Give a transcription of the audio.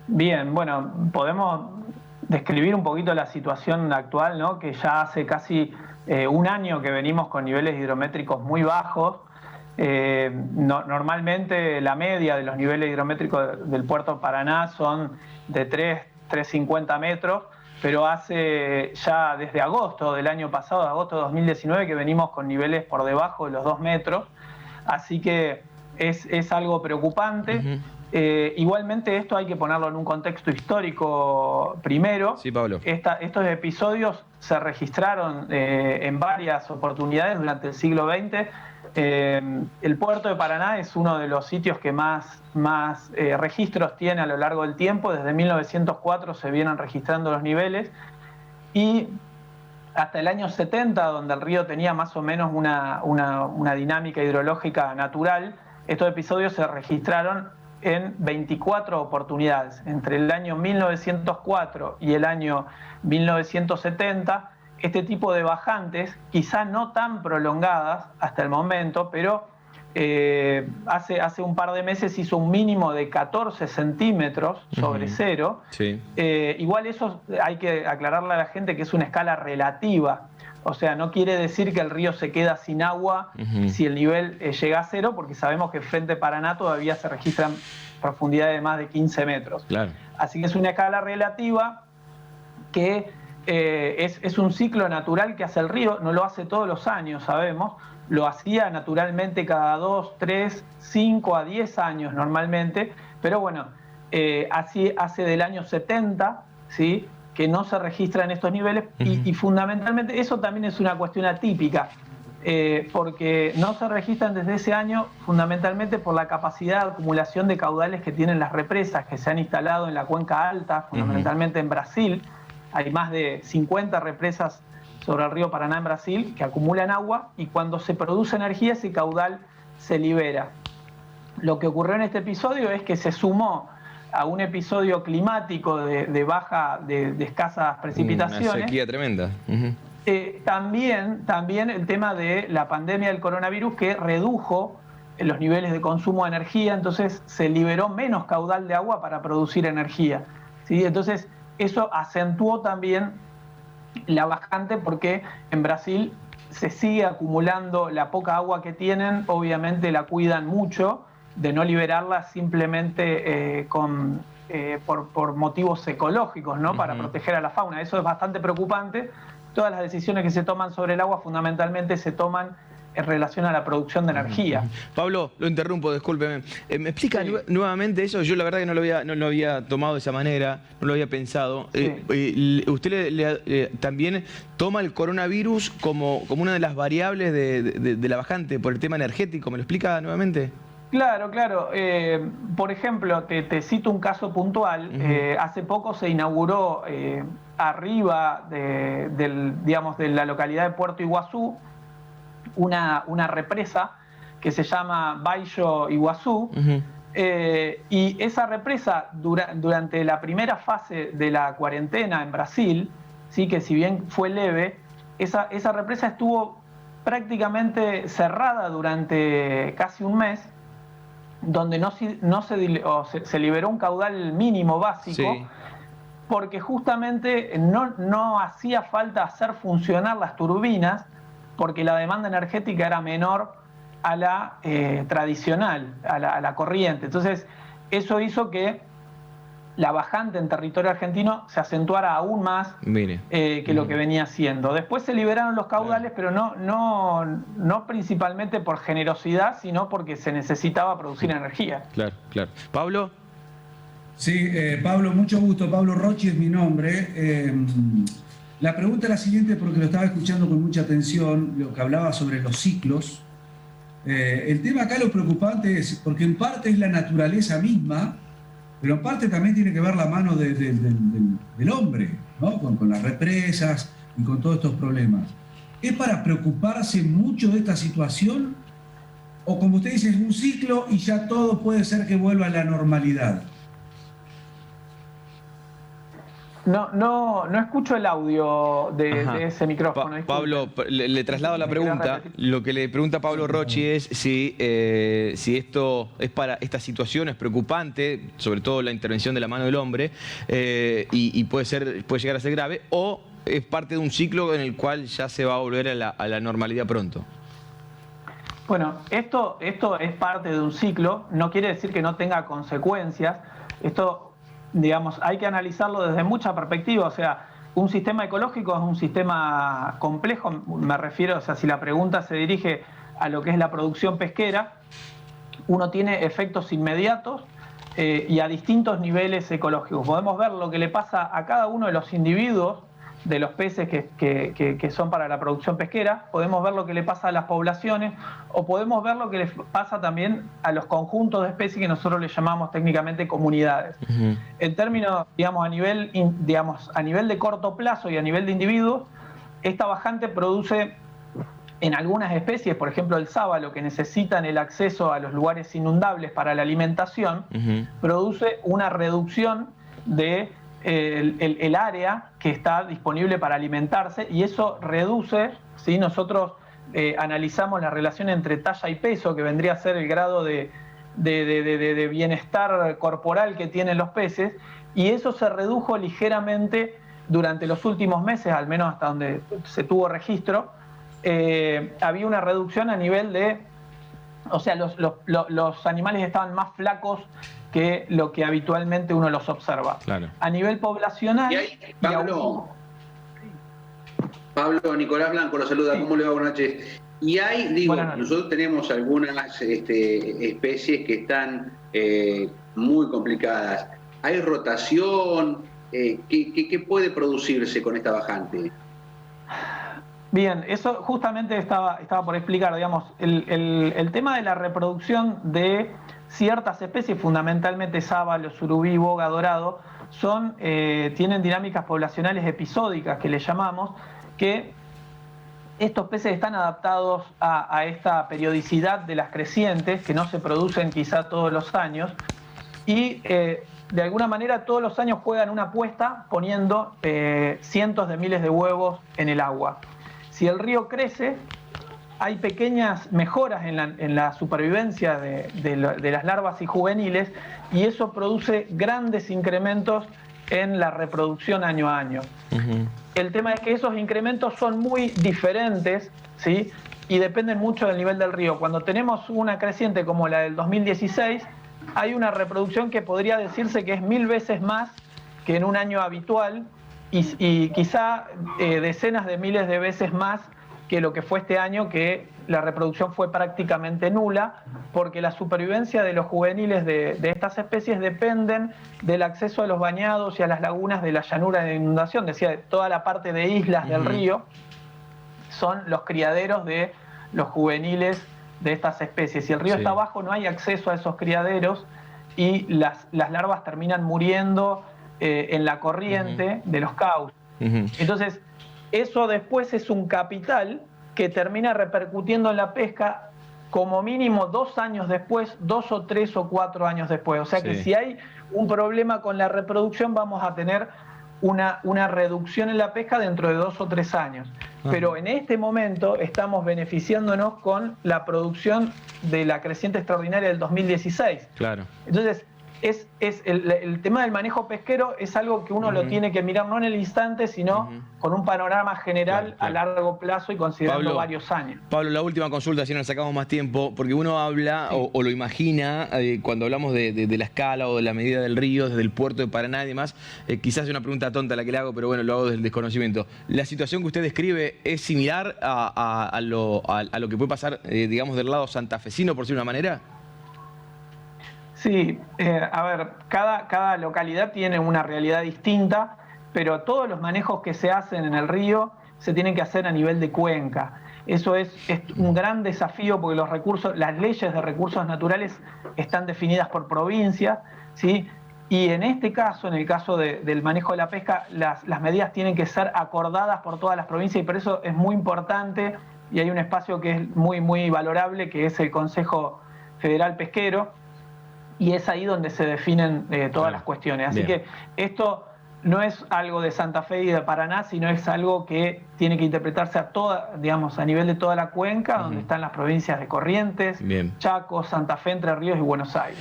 Bien, bueno, podemos describir un poquito la situación actual, ¿no? Que ya hace casi un año que venimos con niveles hidrométricos muy bajos. Normalmente la media de los niveles hidrométricos del puerto Paraná son de 3,50 metros, pero hace ya desde agosto del año pasado, agosto de 2019, que venimos con niveles por debajo de los 2 metros. Así que es algo preocupante. Ujú. Igualmente esto hay que ponerlo en un contexto histórico primero. Sí, Pablo. Estos episodios se registraron en varias oportunidades durante el siglo XX. El puerto de Paraná es uno de los sitios que más registros tiene a lo largo del tiempo. Desde 1904 se vienen registrando los niveles y hasta el año 70, donde el río tenía más o menos una dinámica hidrológica natural, estos episodios se registraron en 24 oportunidades. Entre el año 1904 y el año 1970, este tipo de bajantes, quizá no tan prolongadas hasta el momento, pero hace un par de meses hizo un mínimo de 14 centímetros sobre cero. Sí. Igual eso hay que aclararle a la gente que es una escala relativa. O sea, no quiere decir que el río se queda sin agua si el nivel llega a cero, porque sabemos que frente a Paraná todavía se registran profundidades de más de 15 metros. Claro. Así que es una escala relativa que es un ciclo natural que hace el río, no lo hace todos los años, sabemos, lo hacía naturalmente cada 2, 3, 5 a 10 años normalmente, pero bueno, así hace del año 70, ¿sí?, que no se registran estos niveles y fundamentalmente eso también es una cuestión atípica, porque no se registran desde ese año fundamentalmente por la capacidad de acumulación de caudales que tienen las represas que se han instalado en la cuenca alta, fundamentalmente en Brasil. Hay más de 50 represas sobre el río Paraná en Brasil que acumulan agua y cuando se produce energía ese caudal se libera. Lo que ocurrió en este episodio es que se sumó a un episodio climático de escasas precipitaciones. Una sequía tremenda. También el tema de la pandemia del coronavirus que redujo los niveles de consumo de energía, entonces se liberó menos caudal de agua para producir energía, ¿sí? Entonces eso acentuó también la bajante porque en Brasil se sigue acumulando la poca agua que tienen, obviamente la cuidan mucho de no liberarla simplemente por motivos ecológicos, ¿no? Para proteger a la fauna. Eso es bastante preocupante. Todas las decisiones que se toman sobre el agua fundamentalmente se toman en relación a la producción de energía. Pablo, lo interrumpo, discúlpeme. ¿Me explica nuevamente eso? Yo la verdad que no lo había tomado de esa manera, no lo había pensado. ¿Usted también toma el coronavirus como una de las variables de la bajante por el tema energético? ¿Me lo explica nuevamente? Claro. Por ejemplo, te cito un caso puntual. Hace poco se inauguró arriba de la localidad de Puerto Iguazú una represa que se llama Baixo Iguazú. Y esa represa durante la primera fase de la cuarentena en Brasil, ¿sí?, que si bien fue leve, esa represa estuvo prácticamente cerrada durante casi un mes, donde se liberó un caudal mínimo básico, porque justamente no hacía falta hacer funcionar las turbinas, porque la demanda energética era menor a la tradicional, a la corriente. Entonces, eso hizo que la bajante en territorio argentino se acentuara aún más que lo que venía haciendo. Después se liberaron los caudales, pero no principalmente por generosidad, sino porque se necesitaba producir energía. Claro. ¿Pablo? Sí, Pablo, mucho gusto. Pablo Rocchi es mi nombre. La pregunta es la siguiente, porque lo estaba escuchando con mucha atención, lo que hablaba sobre los ciclos. El tema acá lo preocupante es, porque en parte es la naturaleza misma, pero en parte también tiene que ver la mano del hombre, ¿no? Con las represas y con todos estos problemas. ¿Es para preocuparse mucho de esta situación? O como usted dice, es un ciclo y ya todo puede ser que vuelva a la normalidad. No escucho el audio de ese micrófono. Pablo, le traslado la pregunta. Lo que le pregunta Pablo Rocchi es si esto es para esta situación es preocupante, sobre todo la intervención de la mano del hombre, y puede llegar a ser grave, o es parte de un ciclo en el cual ya se va a volver a la normalidad pronto. Bueno, esto es parte de un ciclo, no quiere decir que no tenga consecuencias. Esto, digamos, hay que analizarlo desde muchas perspectivas. O sea, un sistema ecológico es un sistema complejo, me refiero, o sea, si la pregunta se dirige a lo que es la producción pesquera, uno tiene efectos inmediatos y a distintos niveles ecológicos. Podemos ver lo que le pasa a cada uno de los individuos de los peces que son para la producción pesquera, podemos ver lo que le pasa a las poblaciones, o podemos ver lo que les pasa también a los conjuntos de especies que nosotros le llamamos técnicamente comunidades. En términos, digamos, a nivel de corto plazo y a nivel de individuos, esta bajante produce en algunas especies, por ejemplo el sábalo, que necesitan el acceso a los lugares inundables para la alimentación, produce una reducción de el área que está disponible para alimentarse, y eso reduce, ¿sí? Nosotros analizamos la relación entre talla y peso, que vendría a ser el grado de bienestar corporal que tienen los peces, y eso se redujo ligeramente durante los últimos meses, al menos hasta donde se tuvo registro. Había una reducción a nivel de, o sea, los animales estaban más flacos que lo que habitualmente uno los observa. Claro. A nivel poblacional... Pablo, Nicolás Blanco lo saluda. ¿Cómo le va? Buenas noches. Y nosotros tenemos algunas especies que están muy complicadas. ¿Hay rotación? ¿Qué puede producirse con esta bajante? Bien, eso justamente estaba por explicar, digamos, el tema de la reproducción de ciertas especies, fundamentalmente sábalo, surubí, boga, dorado, tienen dinámicas poblacionales episódicas, que le llamamos, que estos peces están adaptados a esta periodicidad de las crecientes, que no se producen quizá todos los años, y de alguna manera todos los años juegan una apuesta poniendo cientos de miles de huevos en el agua. Si el río crece, hay pequeñas mejoras en la supervivencia de las larvas y juveniles, y eso produce grandes incrementos en la reproducción año a año. El tema es que esos incrementos son muy diferentes, ¿sí? Y dependen mucho del nivel del río. Cuando tenemos una creciente como la del 2016, hay una reproducción que podría decirse que es 1000 veces más que en un año habitual, y quizá decenas de miles de veces más que lo que fue este año, que la reproducción fue prácticamente nula, porque la supervivencia de los juveniles de estas especies dependen del acceso a los bañados y a las lagunas de la llanura de inundación. Decía, toda la parte de islas del río son los criaderos de los juveniles de estas especies. Si el río está abajo, no hay acceso a esos criaderos, y las larvas terminan muriendo en la corriente de los cauces. Entonces, eso después es un capital que termina repercutiendo en la pesca como mínimo 2 años después, 2 o 3 o 4 años después. O sea que si hay un problema con la reproducción, vamos a tener una reducción en la pesca dentro de 2 o 3 años. Pero en este momento estamos beneficiándonos con la producción de la creciente extraordinaria del 2016. Claro. Entonces, el tema del manejo pesquero es algo que uno lo tiene que mirar no en el instante, sino con un panorama general a largo plazo y considerando varios años. Pablo, la última consulta, si no nos sacamos más tiempo, porque uno habla o lo imagina cuando hablamos de la escala o de la medida del río, desde el puerto de Paraná y demás. Quizás es una pregunta tonta la que le hago, pero bueno, lo hago desde el desconocimiento. ¿La situación que usted describe es similar a lo que puede pasar, digamos, del lado santafesino, por decirlo de una manera? Sí, a ver, cada localidad tiene una realidad distinta, pero todos los manejos que se hacen en el río se tienen que hacer a nivel de cuenca. Eso es un gran desafío, porque las leyes de recursos naturales están definidas por provincia, ¿sí? Y en este caso, en el caso del manejo de la pesca, las medidas tienen que ser acordadas por todas las provincias, y por eso es muy importante, y hay un espacio que es muy, muy valorable, que es el Consejo Federal Pesquero, y es ahí donde se definen todas las cuestiones. Así que esto no es algo de Santa Fe y de Paraná, sino es algo que tiene que interpretarse a nivel de toda la cuenca, donde están las provincias de Corrientes, Chaco, Santa Fe, Entre Ríos y Buenos Aires.